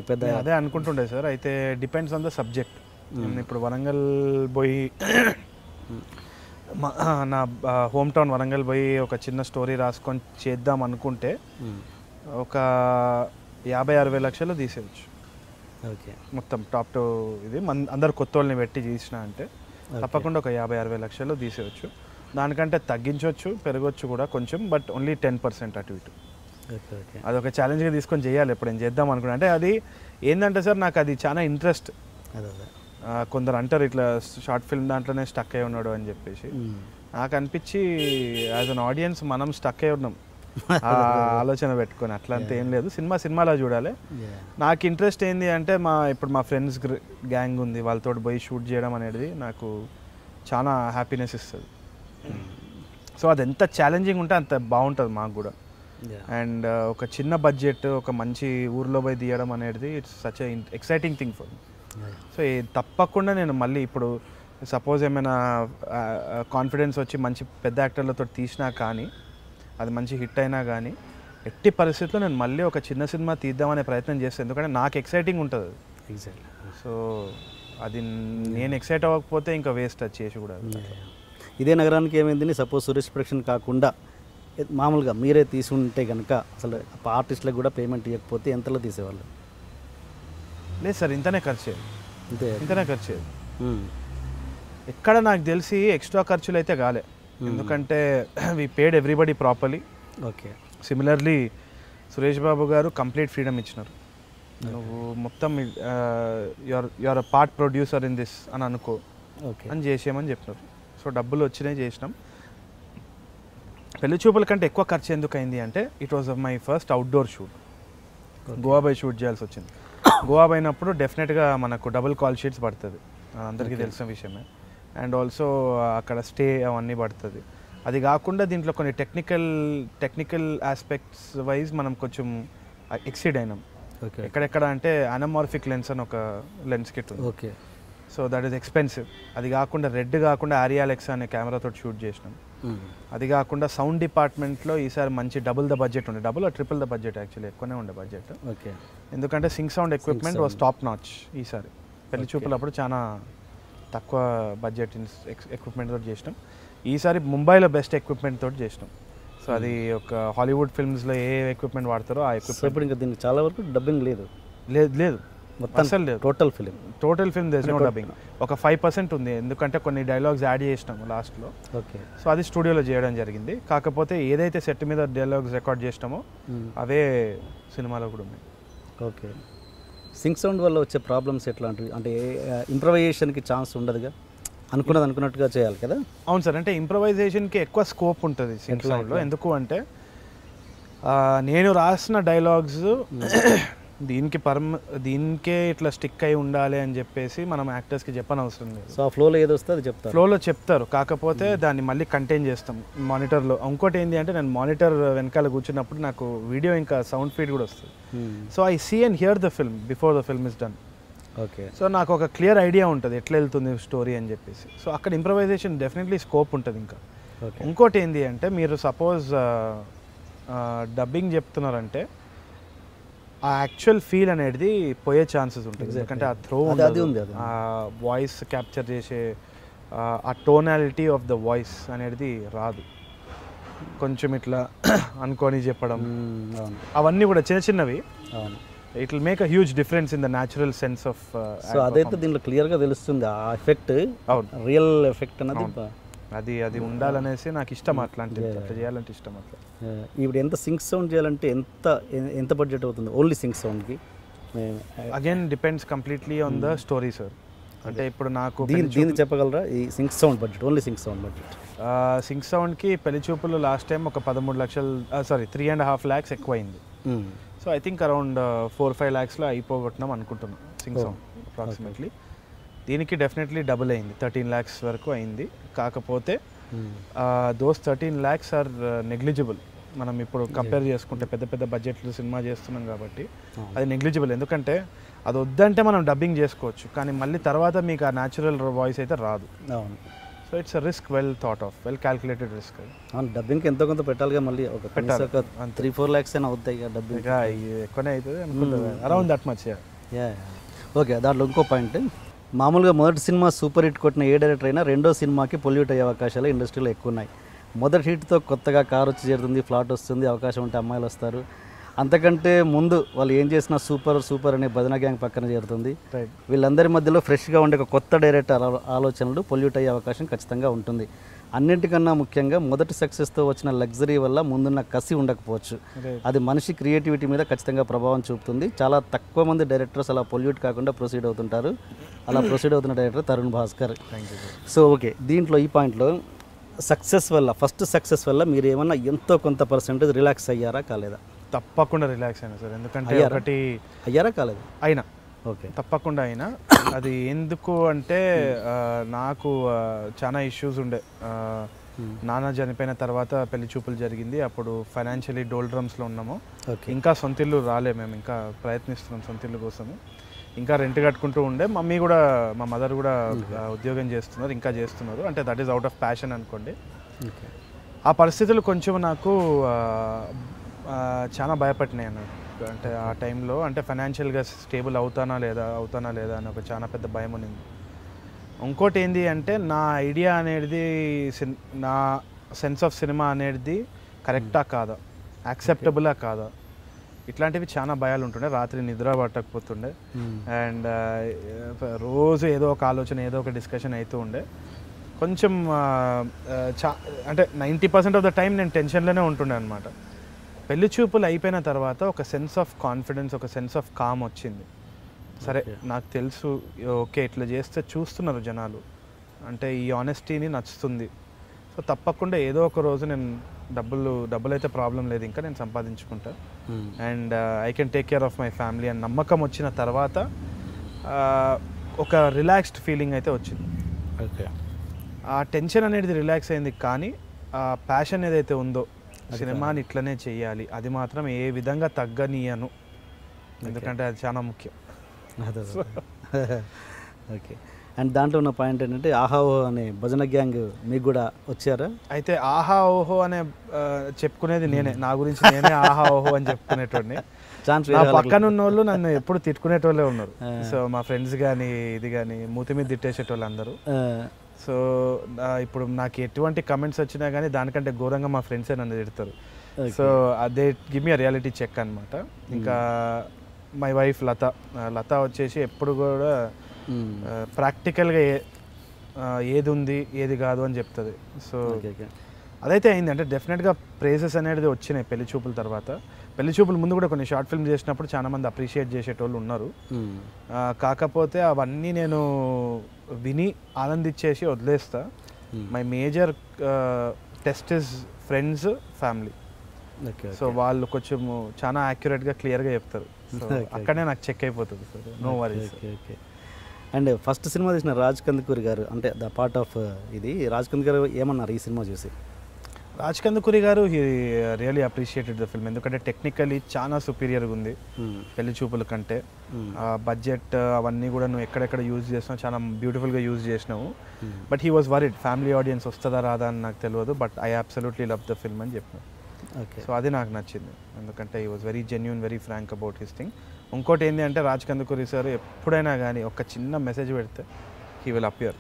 పెద్ద అదే అనుకుంటుండే సార్. అయితే డిపెండ్స్ ఆన్ ద సబ్జెక్ట్. ఇప్పుడు వరంగల్ పోయి నా హోమ్ టౌన్ వరంగల్ పోయి ఒక చిన్న స్టోరీ రాసుకొని చేద్దాం అనుకుంటే ఒక 50-60 లక్షలు తీసేయచ్చు. ఓకే, మొత్తం టాప్ టు ఇది అందరు కొత్త వాళ్ళని పెట్టి తీసిన అంటే తప్పకుండా ఒక 50-60 లక్షలు తీసేయచ్చు. దానికంటే తగ్గించవచ్చు, పెరగవచ్చు కూడా కొంచెం, బట్ ఓన్లీ 10% అటు ఇటు. అదొక ఛాలెంజ్గా తీసుకొని చేయాలి ఎప్పుడైనా చేద్దాం అనుకున్నా. అంటే అది ఏంటంటే సార్, నాకు అది చాలా ఇంట్రెస్ట్. కొందరు అంటారు ఇట్లా షార్ట్ ఫిల్మ్ దాంట్లోనే స్టక్ అయి ఉన్నాడు అని చెప్పేసి. నాకు అనిపించి యాజ్ అన్ ఆడియన్స్ మనం స్టక్ అయి ఉన్నాం ఆలోచన పెట్టుకొని. అట్లా అంతా ఏం లేదు, సినిమాలో చూడాలి. నాకు ఇంట్రెస్ట్ ఏంది అంటే ఇప్పుడు మా ఫ్రెండ్స్ గ్యాంగ్ ఉంది, వాళ్ళతో పోయి షూట్ చేయడం అనేది నాకు చాలా హ్యాపీనెస్ ఇస్తుంది. సో అది ఎంత ఛాలెంజింగ్ ఉంటే అంత బాగుంటుంది మాకు కూడా. అండ్ ఒక చిన్న బడ్జెట్ ఒక మంచి ఊర్లో పోయి తీయడం అనేది it's such exciting thing for me. So తప్పకుండా నేను మళ్ళీ ఇప్పుడు సపోజ్ ఏమైనా కాన్ఫిడెన్స్ వచ్చి మంచి పెద్ద యాక్టర్లతో తీసినా కానీ, అది మంచి హిట్ అయినా కానీ, ఎట్టి పరిస్థితుల్లో నేను మళ్ళీ ఒక చిన్న సినిమా తీద్దామనే ప్రయత్నం చేస్తాను. ఎందుకంటే నాకు ఎక్సైటింగ్ ఉంటుంది. ఎగ్జాక్ట్లీ. సో అది నేను ఎక్సైట్ అవ్వకపోతే ఇంకా వేస్ట్ అది చేసి కూడా. ఇదే నగరానికి ఏమైంది, సపోజ్ సురేష్ ప్రొడక్షన్ కాకుండా మామూలుగా మీరే తీసుకుంటే కనుక అసలు ఆర్టిస్టులకు కూడా పేమెంట్ ఇవ్వకపోతే ఎంతలో తీసేవాళ్ళు? లేదు సార్, ఇంతనే ఖర్చు అయ్యేది. ఎక్కడ నాకు తెలిసి ఎక్స్ట్రా ఖర్చులు అయితే కాలే. ఎందుకంటే we paid everybody properly. Okay. Similarly Suresh Babu garu complete freedom ఇచ్చినారు. నువ్వు మొత్తం your a part producer in this అని అనుకో అని చేసేయమని చెప్పినారు. సో డబ్బులు వచ్చినాయి, చేసినాం. పెళ్లి చూపుల కంటే ఎక్కువ ఖర్చు ఎందుకు అయింది అంటే, it was my first outdoor shoot. Goa by shoot చేయాల్సి వచ్చింది. గోవా పోయినప్పుడు డెఫినెట్గా మనకు డబుల్ కాల్ షీట్స్ పడుతుంది, అందరికీ తెలిసిన విషయమే. అండ్ ఆల్సో అక్కడ స్టే అవన్నీ పడుతుంది. అది కాకుండా దీంట్లో కొన్ని టెక్నికల్ ఆస్పెక్ట్స్ వైజ్ మనం కొంచెం ఎక్సీడ్ అయినాం. ఎక్కడెక్కడ అంటే అనమార్ఫిక్ లెన్స్ అని ఒక లెన్స్ కిట్ ఉంది. Okay. So that is expensive. అది కాకుండా రెడ్ కాకుండా ఆరియాలెక్స్ అనే కెమెరాతో షూట్ చేసినాం. అది కాకుండా సౌండ్ డిపార్ట్మెంట్లో ఈసారి మంచి డబుల్ ద బడ్జెట్ ఉండే, double triple the budget, actually ఎక్కువనే ఉండే బడ్జెట్. ఓకే. ఎందుకంటే Singh sound equipment was top notch. ఈసారి పెళ్లి చూపులప్పుడు చాలా తక్కువ బడ్జెట్ ఎక్విప్మెంట్ తోటి చేసినాం. ఈసారి ముంబైలో బెస్ట్ ఎక్విప్మెంట్ తోటి చేసినాం. సో అది ఒక హాలీవుడ్ ఫిల్మ్స్లో ఏ ఎక్విప్మెంట్ వాడతారో ఆ ఎక్విప్మెంట్. ఇప్పుడు ఇంకా దీనికి చాలా వరకు డబ్బింగ్ లేదు మొత్తం అసలు లేదు. Total film there is no dubbing. ఒక 5% ఉంది, ఎందుకంటే కొన్ని డైలాగ్స్ యాడ్ చేసినాము లాస్ట్లో. ఓకే. సో అది స్టూడియోలో చేయడం జరిగింది. కాకపోతే ఏదైతే సెట్ మీద డైలాగ్స్ రికార్డ్ చేసినామో అవే సినిమాలో కూడా ఉన్నాయి. ఓకే. సింక్ సౌండ్ వల్ల వచ్చే ప్రాబ్లమ్స్ ఎట్లాంటివి అంటే, ఇంప్రవైజేషన్కి ఛాన్స్ ఉండదుగా, అనుకున్నట్టుగా చేయాలి కదా? అవును సార్, అంటే ఇంప్రవైజేషన్కి ఎక్కువ స్కోప్ ఉంటుంది సింక్ సౌండ్లో. ఎందుకు అంటే నేను రాసిన డైలాగ్స్ దీనికే ఇట్లా స్టిక్ అయి ఉండాలి అని చెప్పేసి మనం యాక్టర్స్కి చెప్పని అవసరం లేదు. సో ఆ ఫ్లోలో ఏదో వస్తే అది చెప్తారు, ఫ్లోలో చెప్తారు. కాకపోతే దాన్ని మళ్ళీ కంటైన్ చేస్తాం మానిటర్లో. ఇంకోటి ఏంటి అంటే, నేను మానిటర్ వెనకాల కూర్చున్నప్పుడు నాకు వీడియో ఇంకా సౌండ్ ఫీడ్ కూడా వస్తుంది. So I see and hear the film before the film is done. Okay. So నాకు ఒక క్లియర్ ఐడియా ఉంటుంది ఎట్లా వెళ్తుంది స్టోరీ అని చెప్పేసి. సో అక్కడ ఇంప్రవైజేషన్ డెఫినెట్లీ స్కోప్ ఉంటుంది. ఇంకా ఇంకోటి ఏంటి అంటే, మీరు సపోజ్ డబ్బింగ్ చెప్తున్నారంటే ఆ యాక్చువల్ ఫీల్ అనేది పోయే ఛాన్సెస్ ఉంటుంది. ఎందుకంటే ఆ త్రో ఆ వాయిస్ క్యాప్చర్ చేసే ఆ టోనాలిటీ ఆఫ్ ద వాయిస్ అనేది రాదు. కొంచెం ఇట్లా అనుకొని చెప్పడం అవన్నీ కూడా చిన్నవి. It will make a huge difference in the natural sense of. So అదైతే దీంట్లో క్లియర్గా తెలుస్తుంది ఆ ఎఫెక్ట్, రియల్ ఎఫెక్ట్ అన్నది. అది ఉండాలనేసి నాకు ఇష్టం. అట్లా చేయాలంటే ఇష్టం. అట్లా ఇప్పుడు ఎంత సింక్ సౌండ్ చేయాలంటే ఎంత బడ్జెట్ అవుతుంది ఓన్లీ సింక్ సౌండ్కి? Again depends completely on the story sir. అంటే ఇప్పుడు నాకు దీన్ని చెప్పగలరా ఈ sync sound budget, only sync sound budget? Sync సౌండ్కి పెళ్లి చూపులు లాస్ట్ టైం ఒక 13 లక్షలు 3.5 lakhs ఎక్కువ అయింది. సో ఐ థింక్ అరౌండ్ 4-5 lakhsలో అయిపోగొట్టినాం అనుకుంటున్నాం సింక్ సౌండ్ అప్రాక్సిమేట్లీ. దీనికి డెఫినెట్లీ డబుల్ అయింది, 13 lakhs వరకు అయింది. కాకపోతే దోస్ 13 lakhs ఆర్ నెగ్లిజిబుల్. మనం ఇప్పుడు కంపేర్ చేసుకుంటే పెద్ద పెద్ద బడ్జెట్లు సినిమా చేస్తున్నాం కాబట్టి అది నెగ్లిజిబుల్. ఎందుకంటే అది వద్దంటే మనం డబ్బింగ్ చేసుకోవచ్చు, కానీ మళ్ళీ తర్వాత మీకు ఆ న్యాచురల్ వాయిస్ అయితే రాదు. So it's a risk well thought of well calculated risk. అవును, డబ్బింగ్కి ఎంతో కొంత పెట్టాలిగా, మళ్ళీ ఒక కనీసం ఒక 3-4 lakhs అయినా అవుతాయి కదా డబ్బింగ్. ఇక ఎక్కువనే అవుతుంది అనుకుంటుంది, around that much. Yeah okay. దాంట్లో ఇంకో పాయింట్, మామూలుగా మొదటి సినిమా సూపర్ హిట్ కొట్టిన ఏ డైరెక్టర్ అయినా రెండో సినిమాకి పొల్యూట్ అయ్యే అవకాశాలు ఇండస్ట్రీలో ఎక్కువ ఉన్నాయి. మొదటి హిట్తో కొత్తగా కార్ వచ్చి చేరుతుంది, ఫ్లాట్ వస్తుంది, అవకాశం ఉంటే అమ్మాయిలు వస్తారు. అంతకంటే ముందు వాళ్ళు ఏం చేసినా సూపర్ అనే భజన గ్యాంగ్ పక్కన చేరుతుంది. వీళ్ళందరి మధ్యలో ఫ్రెష్గా ఉండే ఒక కొత్త డైరెక్టర్ ఆలోచనలు పొల్యూట్ అయ్యే అవకాశం ఖచ్చితంగా ఉంటుంది. అన్నింటికన్నా ముఖ్యంగా మొదటి సక్సెస్తో వచ్చిన లగ్జరీ వల్ల ముందున్న కసి ఉండకపోవచ్చు. అది మనిషి క్రియేటివిటీ మీద ఖచ్చితంగా ప్రభావం చూపుతుంది. చాలా తక్కువ మంది డైరెక్టర్స్ అలా పొల్యూట్ కాకుండా ప్రొసీడ్ అవుతుంటారు. అలా ప్రొసీడ్ అవుతున్న director Tarun Bhaskar. So okay, దీంట్లో ఈ పాయింట్లో సక్సెస్ వల్ల, ఫస్ట్ సక్సెస్ వల్ల మీరు ఏమన్నా ఎంతో కొంత పర్సెంటేజ్ రిలాక్స్ అయ్యారా కాలేదా? తప్పకుండా రిలాక్స్ అయినా సార్, ఎందుకంటే ఒకటి అయ్యారా కాలేదు? అయినా. ఓకే, తప్పకుండా అయినా. అది ఎందుకు అంటే నాకు చాలా ఇష్యూస్ ఉండే. నాన్న చనిపోయిన తర్వాత పెళ్లి చూపులు జరిగింది, అప్పుడు ఫైనాన్షియలీ డోల్డ్రమ్స్లో ఉన్నాము. ఇంకా సొంతిల్లు రాలే, మేము ఇంకా ప్రయత్నిస్తున్నాం సొంతిల్లు కోసము. ఇంకా రెంట్ కట్టుకుంటూ ఉండే. మమ్మీ కూడా, మా మదర్ కూడా ఉద్యోగం చేస్తున్నారు, ఇంకా చేస్తున్నారు. అంటే that is out of passion అనుకోండి. ఆ పరిస్థితులు కొంచెం నాకు చాలా భయపడినాయి అన్నట్టు. అంటే ఆ టైంలో అంటే ఫైనాన్షియల్గా స్టేబుల్ అవుతానా లేదా అని ఒక చాలా పెద్ద భయం ఉన్నింది. ఇంకోటి ఏంటి అంటే నా ఐడియా అనేది, నా సెన్స్ ఆఫ్ సినిమా అనేది కరెక్టా కాదా, యాక్సెప్టబులా కాదా, ఇట్లాంటివి చాలా భయాలు ఉంటుండే. రాత్రి నిద్ర పట్టకపోతుండే. అండ్ రోజు ఏదో ఒక ఆలోచన, ఏదో ఒక డిస్కషన్ అవుతూ ఉండే. కొంచెం అంటే 90% ఆఫ్ ద టైం నేను టెన్షన్లోనే ఉంటుండే అనమాట. పెళ్లి చూపులు అయిపోయిన తర్వాత ఒక సెన్స్ ఆఫ్ కాన్ఫిడెన్స్, ఒక సెన్స్ ఆఫ్ కామ్ వచ్చింది. సరే, నాకు తెలుసు, ఓకే ఇట్లా చేస్తే చూస్తున్నారు జనాలు, అంటే ఈ ఆనెస్టీని నచ్చుతుంది. సో తప్పకుండా ఏదో ఒక రోజు నేను డబ్బులు అయితే ప్రాబ్లం లేదు, ఇంకా నేను సంపాదించుకుంటా. And I can take care of my family అని నమ్మకం వచ్చిన తర్వాత ఒక రిలాక్స్డ్ ఫీలింగ్ అయితే వచ్చింది. ఓకే, ఆ టెన్షన్ అనేది రిలాక్స్ అయింది. కానీ ఆ ప్యాషన్ ఏదైతే ఉందో, సినిమాని ఇట్లనే చెయ్యాలి, అది మాత్రం ఏ విధంగా తగ్గనీయను, ఎందుకంటే అది చాలా ముఖ్యం. ఓకే. అండ్ దాంట్లో ఉన్న పాయింట్ ఏంటంటే ఆహా ఓహో అనే భజన గ్యాంగ్ మీకు కూడా వచ్చారా? అయితే ఆహా ఓహో అనే చెప్పుకునేది నేనే, నా గురించి నేనే ఆహా ఓహో అని చెప్పుకునేటోడిని. నా పక్కన ఉన్న వాళ్ళు నన్ను ఎప్పుడు తిట్టుకునేటోళ్ళే ఉన్నారు. సో మా ఫ్రెండ్స్ కానీ ఇది కానీ మూతి మీద తిట్టేసేటోళ్ళు అందరూ. సో ఇప్పుడు నాకు ఎటువంటి కమెంట్స్ వచ్చినా కానీ దానికంటే ఘోరంగా మా ఫ్రెండ్సే నన్ను తిడతారు. సో అదే గివ్ మీ రియాలిటీ చెక్ అనమాట. ఇంకా మై వైఫ్ లత వచ్చేసి ఎప్పుడు కూడా ప్రాక్టికల్గా ఏది ఉంది ఏది కాదు అని చెప్తుంది. సో అదైతే అయింది. అంటే డెఫినెట్గా ప్రైజెస్ అనేది వచ్చినాయి పెళ్లి చూపుల తర్వాత. పెళ్లి చూపుల ముందు కూడా కొన్ని షార్ట్ ఫిల్మ్ చేసినప్పుడు చాలామంది అప్రిషియేట్ చేసేటోళ్ళు ఉన్నారు. కాకపోతే అవన్నీ నేను విని ఆనందించేసి వదిలేస్తా. My major test is friends, family. So వాళ్ళు కొంచెం చాలా యాక్యురేట్గా క్లియర్గా చెప్తారు. సో అక్కడే నాకు చెక్ అయిపోతుంది sir, no worries. Okay. And first సినిమా తీసిన రాజ్ కందుకూరి గారు, అంటే ద పార్ట్ ఆఫ్ ఇది, రాజ్ కందుకూరి గారు ఏమన్నారు ఈ సినిమా చూసి? రాజ్ కందుకూరి గారు he really appreciated the film, ఎందుకంటే టెక్నికలీ చాలా సుపీరియర్గా ఉంది పెళ్లి చూపుల కంటే. బడ్జెట్ అవన్నీ కూడా నువ్వు ఎక్కడెక్కడ యూజ్ చేసినావు, చాలా బ్యూటిఫుల్గా యూజ్ చేసినావు. But he was worried family audience వస్తుందా రాదా అని నాకు తెలియదు, but I absolutely love the film అని చెప్పినాను. ఓకే. సో అది నాకు నచ్చింది, ఎందుకంటే he was very genuine, very frank about his thing. ఇంకోటి ఏంటి అంటే రాజ్ కందుకూరి సార్ ఎప్పుడైనా కానీ ఒక చిన్న మెసేజ్ పెడితే హీ విల్ అపియర్.